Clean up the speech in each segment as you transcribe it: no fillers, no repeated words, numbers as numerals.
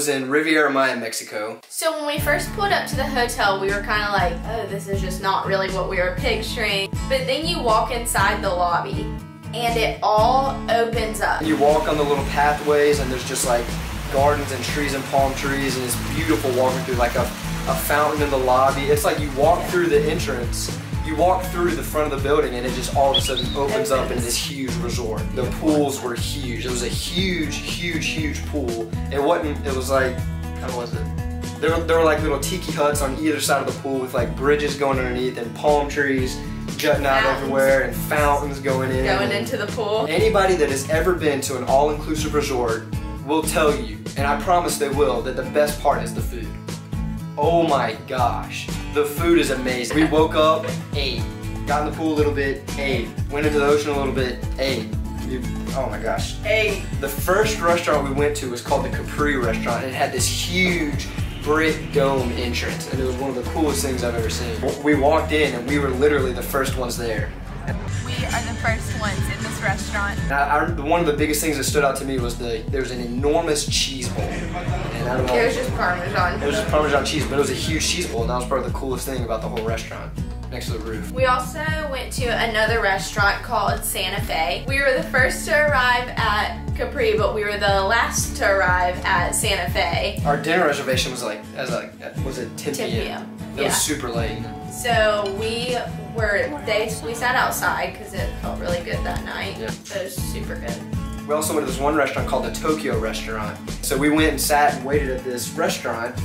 was in Riviera Maya, Mexico. So when we first pulled up to the hotel, we were kind of like, oh, this is just not really what we were picturing. But then you walk inside the lobby and it all opens up. You walk on the little pathways and there's just like gardens and trees and palm trees, and it's beautiful walking through like a fountain in the lobby. It's like you walk through the entrance, you walk through the front of the building, and it just all of a sudden opens up in this huge resort. The pools were huge. It was a huge, huge, huge pool. It was like, how was it? There were like little tiki huts on either side of the pool with like bridges going underneath and palm trees jutting out everywhere and fountains going in. Going into the pool. Anybody that has ever been to an all-inclusive resort will tell you, and I promise they will, that the best part is the food. Oh my gosh, the food is amazing. We woke up, ate, got in the pool a little bit, ate, went into the ocean a little bit, ate. Oh my gosh. Ate. The first restaurant we went to was called the Capri Restaurant. It had this huge brick dome entrance, and it was one of the coolest things I've ever seen. We walked in and we were literally the first ones there. We are the first ones in this restaurant. One of the biggest things that stood out to me was there was an enormous cheese bowl. And I don't know, it was just Parmesan. It was just Parmesan cheese, but it was a huge cheese bowl, and that was probably the coolest thing about the whole restaurant, next to the roof. We also went to another restaurant called Santa Fe. We were the first to arrive at Capri, but we were the last to arrive at Santa Fe. Our dinner reservation was was it 10 p.m.? It was super late. So we sat outside because it felt really good that night. Yeah. It was super good. We also went to this one restaurant called the Tokyo Restaurant. So we went and sat and waited at this restaurant,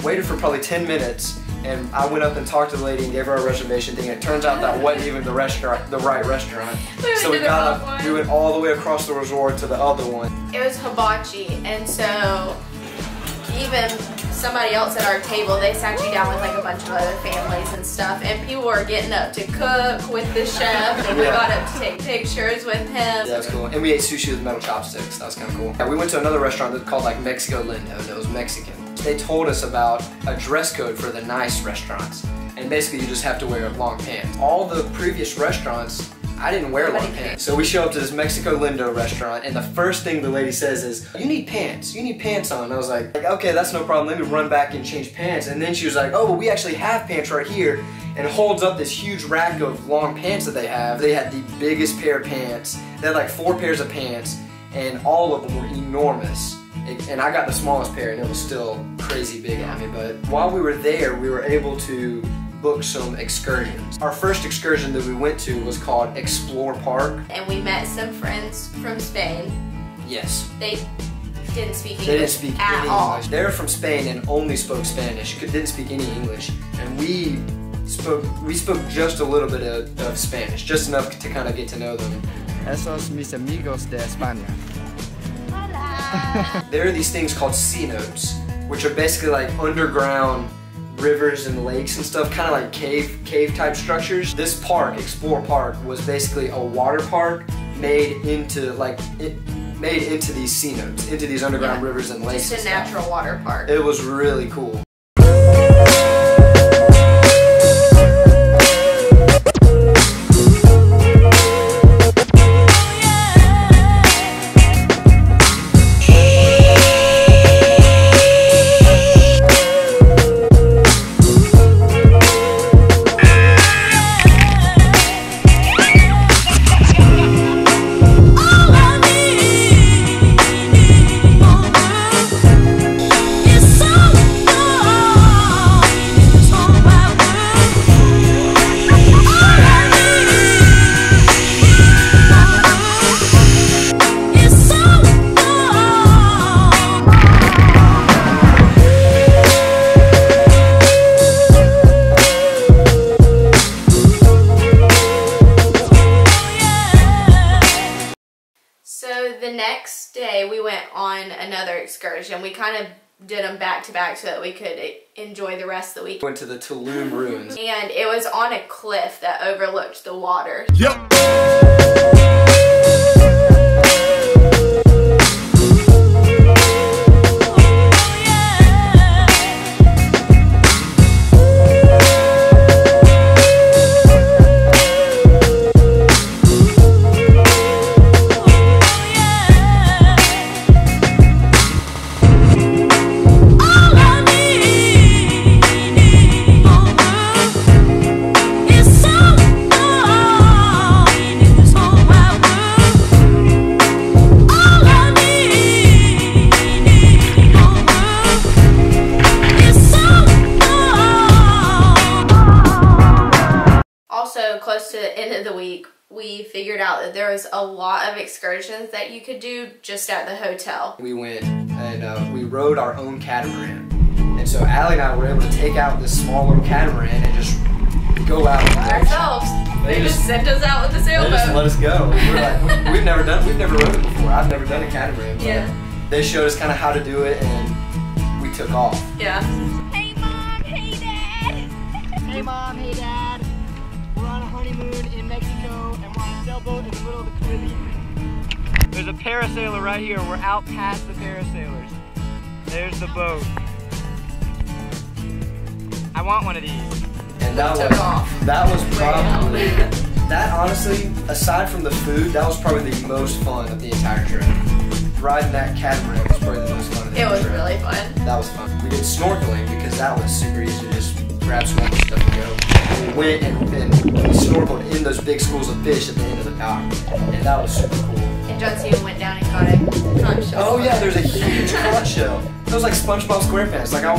waited for probably 10 minutes, and I went up and talked to the lady and gave her a reservation thing. It turns out that wasn't even the right restaurant. So we got up, we went all the way across the resort to the other one. It was hibachi, and so even somebody else at our table, they sat you down with like a bunch of other families and stuff, and people were getting up to cook with the chef, and we got up to take pictures with him. Yeah, that was cool. And we ate sushi with metal chopsticks. That was kind of cool. Yeah, we went to another restaurant that's called like Mexico Lindo, that was Mexican. They told us about a dress code for the nice restaurants, and basically you just have to wear long pants. All the previous restaurants, I didn't wear long pants. So we show up to this Mexico Lindo restaurant, and the first thing the lady says is, you need pants on. And I was like, okay, that's no problem, let me run back and change pants. And then she was like, oh, well, we actually have pants right here, and holds up this huge rack of long pants that they have. They had the biggest pair of pants. They had like 4 pairs of pants, and all of them were enormous. And I got the smallest pair, and it was still crazy big on me. But while we were there, we were able to book some excursions. Our first excursion that we went to was called Explore Park. And we met some friends from Spain. Yes. They didn't speak English. They didn't speak at any all. English. They were from Spain and only spoke Spanish. Didn't speak any English. And we spoke just a little bit of Spanish, just enough to kind of get to know them. Esos mis amigos de España. There are these things called cenotes, which are basically like underground rivers and lakes and stuff, kind of like cave type structures. This park, Explore Park, was basically a water park made into these cenotes, into these underground rivers and lakes. Just a natural water park. It was really cool. The next day we went on another excursion. We kind of did them back to back so that we could enjoy the rest of the week. Went to the Tulum ruins. And it was on a cliff that overlooked the water. Yep. of the week, we figured out that there was a lot of excursions that you could do just at the hotel. We went and we rode our own catamaran. And so Allie and I were able to take out this small little catamaran and just go out Ourselves. They just sent us out with the sailboat. They just let us go. We were like, we've never rode it before. I've never done a catamaran. But yeah. They showed us kind of how to do it and we took off. Yeah. Hey Mom, hey Dad. Hey Mom, hey Dad. We're on a honeymoon in Mexico and we're on a sailboat in the middle of the Caribbean. There's a parasailer right here. We're out past the parasailers. There's the boat. I want one of these. And that was probably, that honestly, aside from the food, that was probably the most fun of the entire trip. Riding that catamaran was probably the most fun of the entire trip. It was really fun. That was fun. We did snorkeling because that was super easy to just grab snorkel stuff and go. We went and we snorkeled in those big schools of fish at the end of the dock. And that was super cool. And John Cena went down and caught a conch shell. Oh yeah, there's a huge conch shell. It was like SpongeBob SquarePants. Like I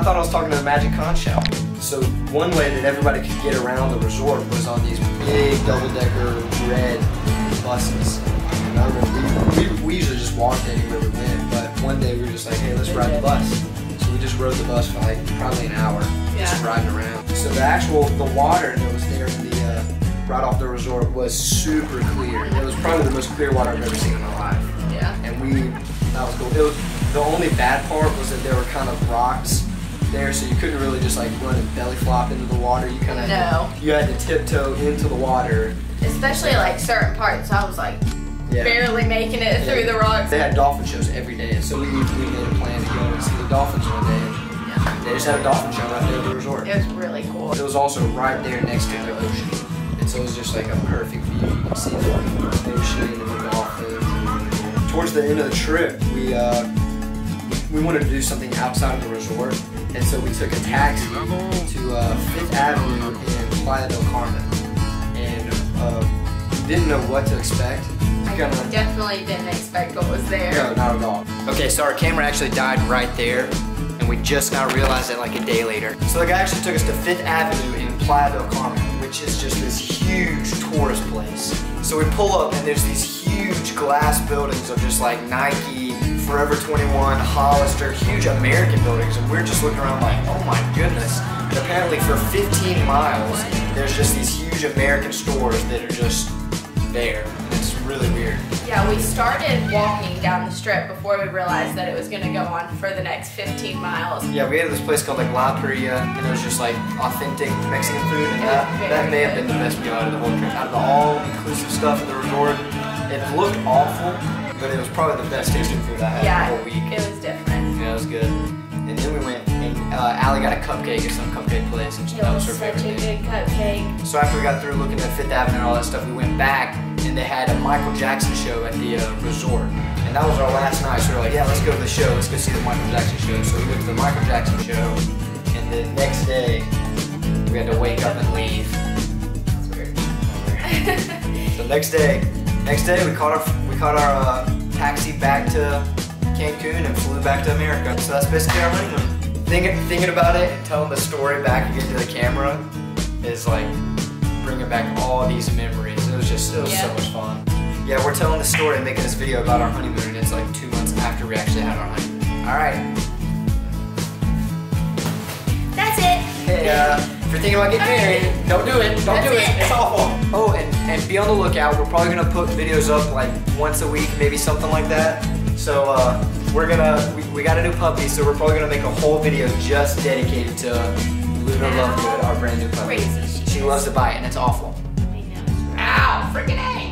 thought I was talking to the magic conch shell. So one way that everybody could get around the resort was on these big double-decker red buses. And I remember we usually just walked anywhere we went, but one day we were just like, hey, let's ride the bus. So we just rode the bus for like probably an hour, just riding around. So the water that was there in the right off the resort was super clear. It was probably the most clear water I've ever seen in my life. Yeah. And that was cool. The only bad part was that there were kind of rocks there, so you couldn't really just like run and belly flop into the water. You kind of you had to tiptoe into the water. Especially like certain parts, I was like barely making it through the rocks. They had dolphin shows every day, and so we made a plan to go and see the dolphins one day. And they just had a dolphin show right there at the resort. It was really cool. It was also right there next to the ocean, and so it was just like a perfect view. You could see the ocean and the dolphins. Towards the end of the trip, we wanted to do something outside of the resort, and so we took a taxi to Fifth Avenue in Playa del Carmen, and didn't know what to expect. I definitely didn't expect what was there. No, not at all. Okay, so our camera actually died right there, and we just now realized it like a day later. So the guy actually took us to Fifth Avenue in Playa del Carmen, which is just this huge tourist place. So we pull up, and there's these huge glass buildings of just like Nike, Forever 21, Hollister, huge American buildings, and we're just looking around like, oh my goodness. And apparently for 15 miles, there's just these huge American stores that are just there. It's really weird. Yeah, we started walking down the strip before we realized that it was going to go on for the next 15 miles. Yeah, we had this place called like La Paria, and it was just like authentic Mexican food, and that may have been the best meal out of the whole trip. Out of the all-inclusive stuff at the resort, it looked awful, but it was probably the best tasting food I had the whole week. It was different. Yeah, it was good. And then we went, and Allie got a cupcake at some cupcake place, and that was her favorite thing. Such a good cupcake. So after we got through looking at Fifth Avenue and all that stuff, we went back, and they had a Michael Jackson show at the resort. And that was our last night, so we were like, yeah, let's go to the show, let's go see the Michael Jackson show. So we went to the Michael Jackson show, and the next day, we had to wake up and leave. That's weird. So next day we caught our taxi back to Cancun and flew back to America. So that's basically our honeymoon. Thinking about it and telling the story back again to the camera is like bringing back all these memories. It was so much fun. Yeah, we're telling the story and making this video about our honeymoon, and it's like 2 months after we actually had our honeymoon. All right. That's it. Hey, if you're thinking about getting married, don't do it. Don't do it. It's awful. Oh, and be on the lookout. We're probably gonna put videos up like once a week, maybe something like that. So we got a new puppy, so we're probably gonna make a whole video just dedicated to Luna Lovegood, our brand new puppy. Crazy. She loves to bite, and it's awful. I know. Ow, freaking A.